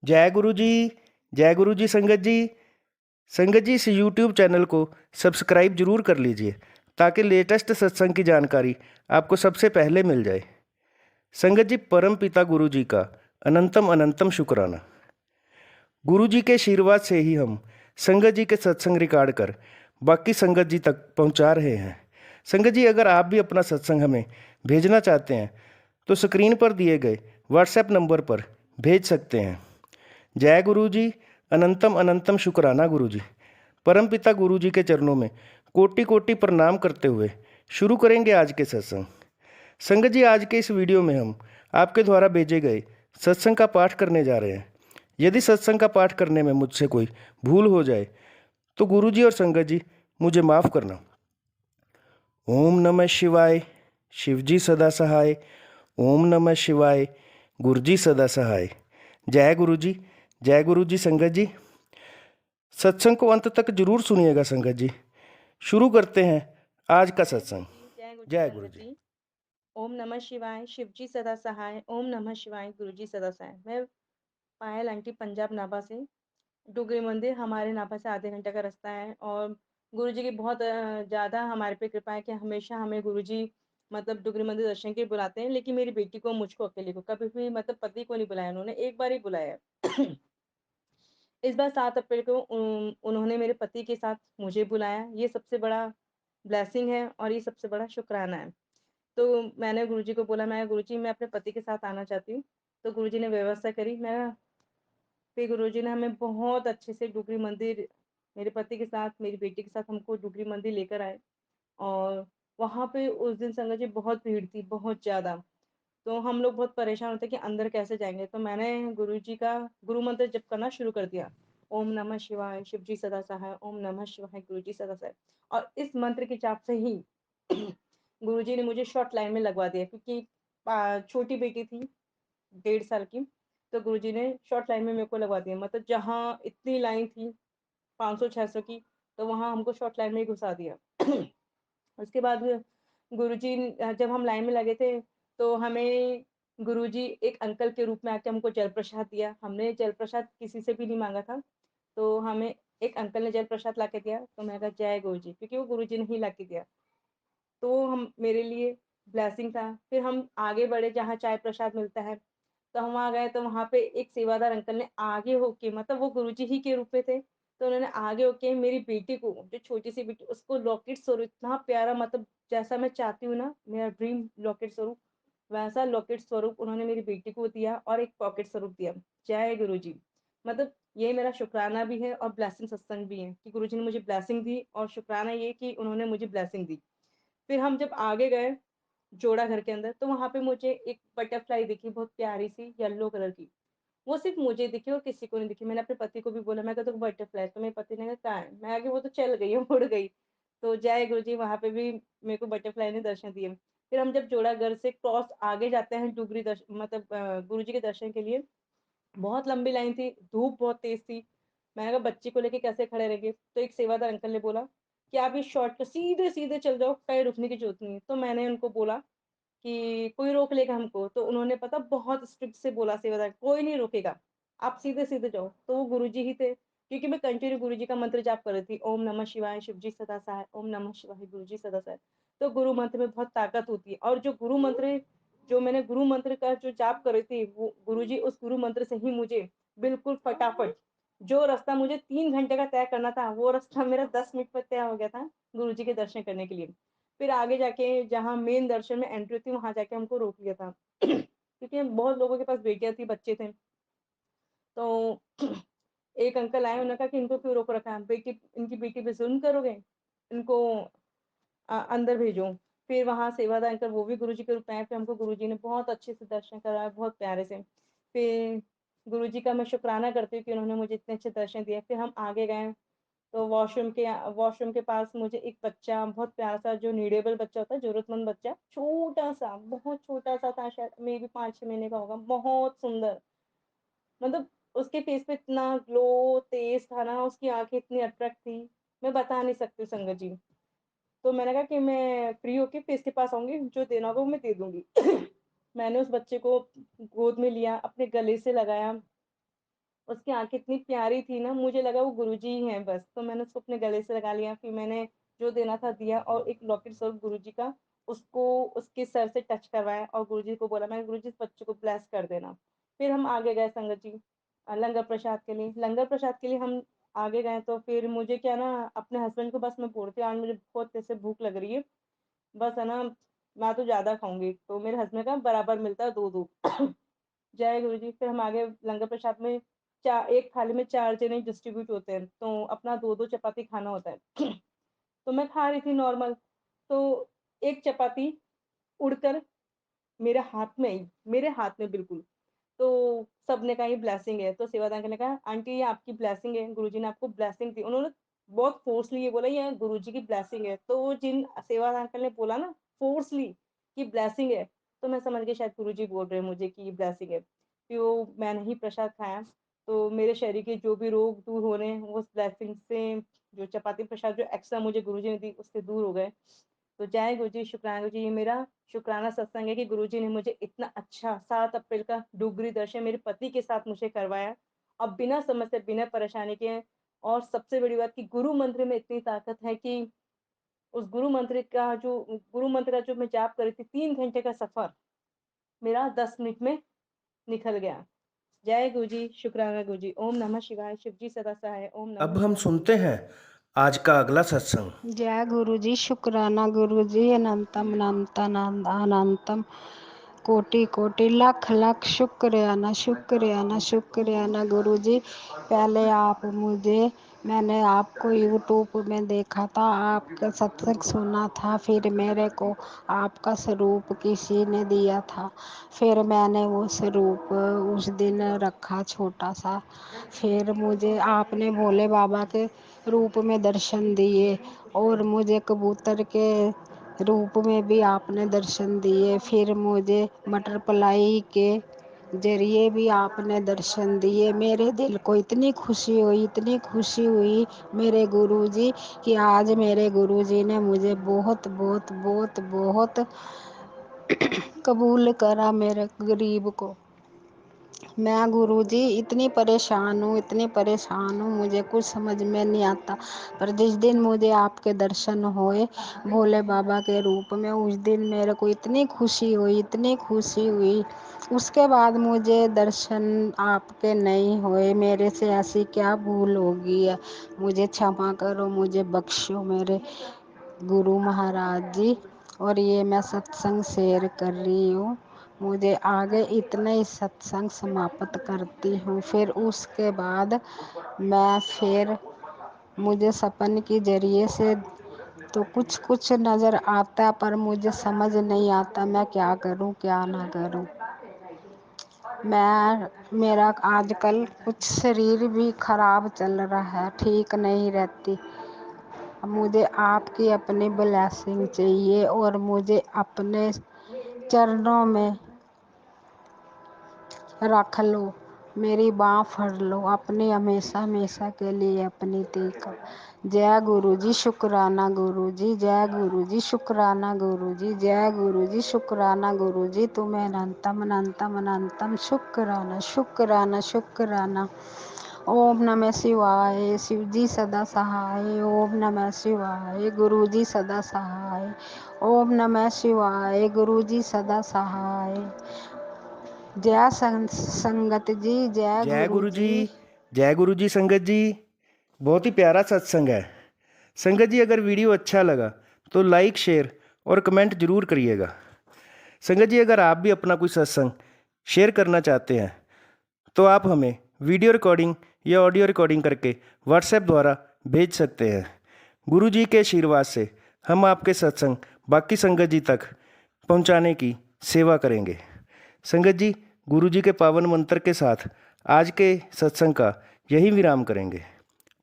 जय गुरु जी। जय गुरु जी संगत जी। संगत जी, इस यूट्यूब चैनल को सब्सक्राइब जरूर कर लीजिए ताकि लेटेस्ट सत्संग की जानकारी आपको सबसे पहले मिल जाए। संगत जी, परम पिता गुरु जी का अनंतम अनंतम शुक्राना। गुरु जी के आशीर्वाद से ही हम संगत जी के सत्संग रिकॉर्ड कर बाकी संगत जी तक पहुंचा रहे हैं। संगत जी, अगर आप भी अपना सत्संग हमें भेजना चाहते हैं तो स्क्रीन पर दिए गए व्हाट्सएप नंबर पर भेज सकते हैं। जय गुरु जी। अनंतम अनंतम शुक्राना गुरु जी। परमपिता गुरु जी के चरणों में कोटि कोटि प्रणाम करते हुए शुरू करेंगे आज के सत्संग। संगत जी, आज के इस वीडियो में हम आपके द्वारा भेजे गए सत्संग का पाठ करने जा रहे हैं। यदि सत्संग का पाठ करने में मुझसे कोई भूल हो जाए तो गुरु जी और संगत जी मुझे माफ़ करना। ओम नमः शिवाय। शिवजी सदा सहाय। ओम नमः शिवाय। गुरु जी सदा सहाय। जय गुरु जी। जय गुरु जी संगत जी। सत्संग को अंत तक जरूर सुनिएगा संगत जी। शुरू करते हैं आज का जय गुरु सत्संग। जी, जय गुरु जी जय गुरु संगत जी। जी। ओम नमः शिवाय, शिव जी सदा सहाय। ओम नमः शिवाय, गुरु जी सदा सहाय। मैं पायल आंटी, पंजाब नाभा से। डुगरी मंदिर हमारे नाभा से आधे घंटे का रास्ता है और गुरु जी की बहुत ज़्यादा हमारे पे कृपा है कि हमेशा हमें गुरु जी मतलब डुगरी मंदिर दर्शन के लिए बुलाते हैं। लेकिन मेरी बेटी को, मुझको अकेले को कभी भी मतलब पति को नहीं बुलाया उन्होंने, एक बार ही बुलाया है। इस बार 7 अप्रैल को उन्होंने मेरे पति के साथ मुझे बुलाया। ये सबसे बड़ा ब्लेसिंग है और ये सबसे बड़ा शुक्राना है। तो मैंने गुरुजी को बोला, मैं गुरुजी मैं अपने पति के साथ आना चाहती हूँ। तो गुरुजी ने व्यवस्था करी। मैं फिर गुरुजी ने हमें बहुत अच्छे से डुगरी मंदिर, मेरे पति के साथ, मेरी बेटी के साथ हमको डुगरी मंदिर लेकर आए। और वहाँ पे उस दिन संगत जी बहुत भीड़ थी, बहुत ज़्यादा। तो हम लोग बहुत परेशान होते कि अंदर कैसे जाएँगे? तो मैंने गुरुजी का गुरु मंत्र जप करना शुरू कर दिया। ओम नमः शिवाय, शिव जी सदा सहाय, ओम नमः शिवाय, गुरु जी सदा सहाय। और इस मंत्र के जाप से ही गुरुजी ने मुझे शॉर्ट लाइन में लगवा दिया, क्योंकि छोटी बेटी थी 1.5 साल की। तो गुरुजी ने शॉर्ट लाइन में मेरे को लगवा दिया। मतलब जहाँ इतनी लाइन थी 500-600 की, तो वहाँ हमको शॉर्ट लाइन में ही घुसा दिया। उसके बाद गुरुजी जब हम लाइन में लगे थे, तो हमें गुरुजी एक अंकल के रूप में आके हमको जल प्रसाद दिया। हमने जल प्रसाद किसी से भी नहीं माँगा था। तो हमें एक अंकल ने जल प्रसाद लाके दिया। तो मैंने कहा जय गुरुजी, क्योंकि वो गुरुजी ने ही लाके दिया। तो हम मेरे लिए ब्लेसिंग था। फिर हम आगे बढ़े जहाँ चाय प्रसाद मिलता है। तो हम वहाँ गए, तो वहाँ पे एक सेवादार अंकल ने आगे होके, मतलब वो गुरुजी ही के रूप में थे। तो उन्होंने आगे होके मेरी बेटी को, जो छोटी-सी बेटी, उसको लॉकेट स्वरूप इतना प्यारा, मतलब जैसा मैं चाहती हूँ ना, मेरा ड्रीम लॉकेट स्वरूप, वैसा लॉकेट स्वरूप उन्होंने मेरी बेटी को दिया और एक पॉकेट स्वरूप दिया। जय गुरुजी। मतलब ये मेरा शुकराना भी है और ब्लेसिंग सत्संग भी है कि गुरुजी ने मुझे ब्लेसिंग दी, और शुकराना ये कि उन्होंने मुझे ब्लेसिंग दी। फिर हम जब आगे गए जोड़ा घर के अंदर, तो वहाँ पे मुझे एक बटरफ्लाई दिखी, बहुत प्यारी-सी येलो कलर की। वो सिर्फ़ मुझे दिखी और किसी को नहीं दिखी। मैंने अपने पति को भी बोला, मैं कहा देखो बटरफ्लाई, तो मेरे पति ने कहा कहाँ है? मैं कहा वो तो चल गई है, उड़ गई। तो जय गुरुजी, वहाँ पे भी मेरे को बटरफ्लाई ने दर्शन दिए। फिर हम जब जोड़ाघर से क्रॉस आगे जाते हैं डुगरी मतलब गुरुजी के दर्शन के लिए, बहुत लंबी लाइन थी, धूप बहुत तेज़ थी। मैंने कहा बच्ची को लेके कैसे खड़े रहेंगे? तो एक सेवादार अंकल ने बोला कि आप इस शॉर्टकट सीधे-सीधे चल जाओ, कहीं रुकने की ज़रूरत नहीं है। तो मैंने उनको बोला कि कोई रोक लेगा हमको? तो उन्होंने पता बहुत स्ट्रिक्ट से बोला सेवादार, कोई नहीं रोकेगा, आप सीधे-सीधे जाओ। तो वो गुरुजी ही थे, क्योंकि मैं कंटिन्यू गुरुजी का मंत्र जाप कर रही थी। ओम नमः शिवाय, शिव जी सदा सहाय, ओम नमः शिवाय, गुरु जी सदा सहाय। तो गुरु मंत्र में बहुत ताकत होती है, और जो मैंने गुरु मंत्र का जो जाप कर रही थी, वो गुरुजी उस गुरु मंत्र से ही मुझे बिल्कुल फटाफट, जो रास्ता मुझे 3 घंटे का तय करना था, वो रास्ता मेरा 10 मिनट में तय हो गया था, गुरुजी के दर्शन करने के लिए। फिर आगे जाके जहाँ मेन दर्शन में एंट्री थी, वहाँ जाके हमको रोक लिया था। क्योंकि बहुत लोगों के पास बेटियाँ थी, बच्चे थे। तो एक अंकल आए, उन्होंने कहा कि इनको क्यों रोक रखा है? इनकी बेटी पे ज़ुल्म करोगे? इनको अंदर भेजो। फिर वहाँ सेवादार अंकल, वो भी गुरुजी के रूप में आए, फिर हमको गुरुजी ने बहुत अच्छे से दर्शन कराए, बहुत प्यारे से। फिर गुरुजी का मैं शुकराना करती हूँ कि उन्होंने मुझे इतने अच्छे दर्शन दिए। फिर हम आगे गए, तो वॉशरूम के पास मुझे एक बच्चा, बहुत प्यारा-सा, जो नीडेबल बच्चा होता है, ज़रूरतमंद बच्चा, छोटा-सा, बहुत छोटा-सा था, शायद मेबी 5-6 महीने का होगा, बहुत सुंदर। मतलब उसके फेस पे इतना ग्लो तेज़ था ना, उसकी आँखें इतनी अट्रैक्ट थी, मैं बता नहीं सकती संगत जी। तो मैंने कहा कि मैं फ्री होके फिर इसके पास आऊँगी, जो देना होगा वो मैं दे दूँगी। मैंने उस बच्चे को गोद में लिया, अपने गले से लगाया, उसकी आँखें इतनी प्यारी थी ना, मुझे लगा वो गुरुजी ही हैं बस। तो मैंने उसको अपने गले से लगा लिया, फिर मैंने जो देना था दिया और एक लॉकेट स्वरूप गुरुजी का उसको उसके सर से टच करवाया और गुरुजी को बोला, मैं गुरुजी इस बच्चे को ब्लेस कर देना। फिर हम आगे गए संगत जी लंगर प्रसाद के लिए। लंगर प्रसाद के लिए हम आगे गए तो फिर मुझे क्या ना अपने हस्बैंड को बस मैं बोलती हूँ आज मुझे बहुत तेज़ से भूख लग रही है, बस है ना मैं तो ज़्यादा खाऊँगी। तो मेरे हस्बैंड का बराबर मिलता है 2-2। जय गुरुजी। फिर हम आगे लंगर प्रसाद में चा एक थाली में 4 जने डिस्ट्रीब्यूट होते हैं, तो अपना 2-2 चपाती खाना होता है। तो मैं खा रही थी नॉर्मल, तो एक चपाती उड़कर मेरे हाथ में बिल्कुल। तो सबने कहा ये ब्लेसिंग है, तो सेवादान अंकल ने कहा आंटी ये आपकी ब्लेसिंग है, गुरुजी ने आपको ब्लेसिंग दी। उन्होंने बहुत फ़ोर्सली ये बोला ये गुरुजी की ब्लेसिंग है। तो वो जिन सेवादान अंकल ने बोला ना फ़ोर्सली कि ब्लेसिंग है, तो मैं समझ गई शायद गुरुजी बोल रहे हैं मुझे कि ये ब्लेसिंग है। फिर वो मैंने ही प्रसाद खाया, तो मेरे शरीर के जो भी रोग दूर हो रहे हैं, वो उस ब्लेसिंग से जो चपाती प्रसाद जो एक्स्ट्रा मुझे गुरुजी ने दी, उससे दूर हो गए। तो जय गुरुजी, शुक्राना गुरुजी, ये मेरा शुक्राना सत्संग है कि गुरुजी ने मुझे इतना अच्छा 7 अप्रैल का डुगरी दर्शन मेरे पति के साथ मुझे करवाया। अब बिना समस्या, बिना परेशानी के और सबसे बड़ी बात कि गुरु मंत्र में इतनी ताकत है कि उस गुरु मंत्र का जो मैं जाप कर रही थी 3 घंटे का सफ़र मेरा 10 मिनट में निकल गया। जय गुरुजी, शुक्राना गुरुजी। ओम नमः शिवाय, शिव जी सदा सहाय। ओम नमः अब हम शिवाय। सुनते हैं आज का अगला सत्संग। जय गुरु जी, शुक्राना गुरु जी, अनंतम अनंत अनंतम कोटि कोटि लख लख शुक्रियाना शुक्रियाना शुक्रियाना गुरु जी। पहले मैंने आपको यूट्यूब में देखा था, आपका सत्संग सुना था, फिर मेरे को आपका स्वरूप किसी ने दिया था, फिर मैंने वो स्वरूप उस दिन रखा छोटा सा, फिर मुझे आपने भोले बाबा के रूप में दर्शन दिए और मुझे कबूतर के रूप में भी आपने दर्शन दिए, फिर मुझे मटर पलाई के जरिए भी आपने दर्शन दिए। मेरे दिल को इतनी खुशी हुई, इतनी खुशी हुई मेरे गुरुजी कि आज मेरे गुरुजी ने मुझे बहुत बहुत बहुत बहुत कबूल करा मेरे गरीब को। मैं गुरुजी इतनी परेशान हूँ, इतनी परेशान हूँ, मुझे कुछ समझ में नहीं आता। पर जिस दिन मुझे आपके दर्शन हुए भोले बाबा के रूप में, उस दिन मेरे को इतनी खुशी हुई, इतनी खुशी हुई। उसके बाद मुझे दर्शन आपके नहीं हुए। मेरे से ऐसी क्या भूल होगी है, मुझे क्षमा करो, मुझे बख्शो मेरे गुरु महाराज जी। और ये मैं सत्संग शेयर कर रही हूँ। मुझे आगे इतना ही सत्संग समाप्त करती हूँ। फिर उसके बाद फिर मुझे सपन के जरिए से तो कुछ कुछ नज़र आता, पर मुझे समझ नहीं आता मैं क्या करूँ क्या ना करूँ। मेरा आजकल कुछ शरीर भी खराब चल रहा है, ठीक नहीं रहती। मुझे आपकी अपनी ब्लेसिंग चाहिए और मुझे अपने चरणों में रख लो, मेरी बाँह फड़ लो अपनी हमेशा हमेशा के लिए अपनी तीक। जय गुरु जी, शुक्राना गुरु जी, जय गुरु जी, शुक्राना गुरु जी, जय गुरु जी, शुक्राना गुरु जी। तुम्हें अनंतम अनंतम अनंतम शुक्राना शुक्राना शुक्राना। ओम नमः शिवाय, शिव जी सदा सहाय। ओम नमः शिवाय, गुरु जी सदा सहाय। ओम नमः शिवाय, गुरु जी सदा सहाय। जय संगत जी, जय जय गुरु गुरु जी। जी। जय गुरु जी संगत जी। बहुत ही प्यारा सत्संग है संगत जी। अगर वीडियो अच्छा लगा तो लाइक शेयर और कमेंट ज़रूर करिएगा। संगत जी अगर आप भी अपना कोई सत्संग शेयर करना चाहते हैं तो आप हमें वीडियो रिकॉर्डिंग या ऑडियो रिकॉर्डिंग करके व्हाट्सएप द्वारा भेज सकते हैं। गुरु जी के आशीर्वाद से हम आपके सत्संग बाकी संगत जी तक पहुंचाने की सेवा करेंगे। संगत जी गुरु जी के पावन मंत्र के साथ आज के सत्संग का यही विराम करेंगे।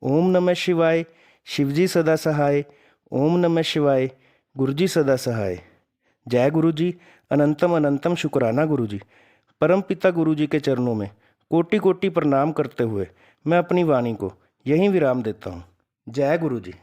ओम नमः शिवाय, शिव जी सदा सहाय। ओम नमः शिवाय, गुरु जी सदा सहाय। जय गुरु जी, अनंतम अनंतम शुक्राना गुरु जी। परम पिता गुरु जी के चरणों में कोटि कोटि प्रणाम करते हुए मैं अपनी वाणी को यहीं विराम देता हूँ। जय गुरु जी।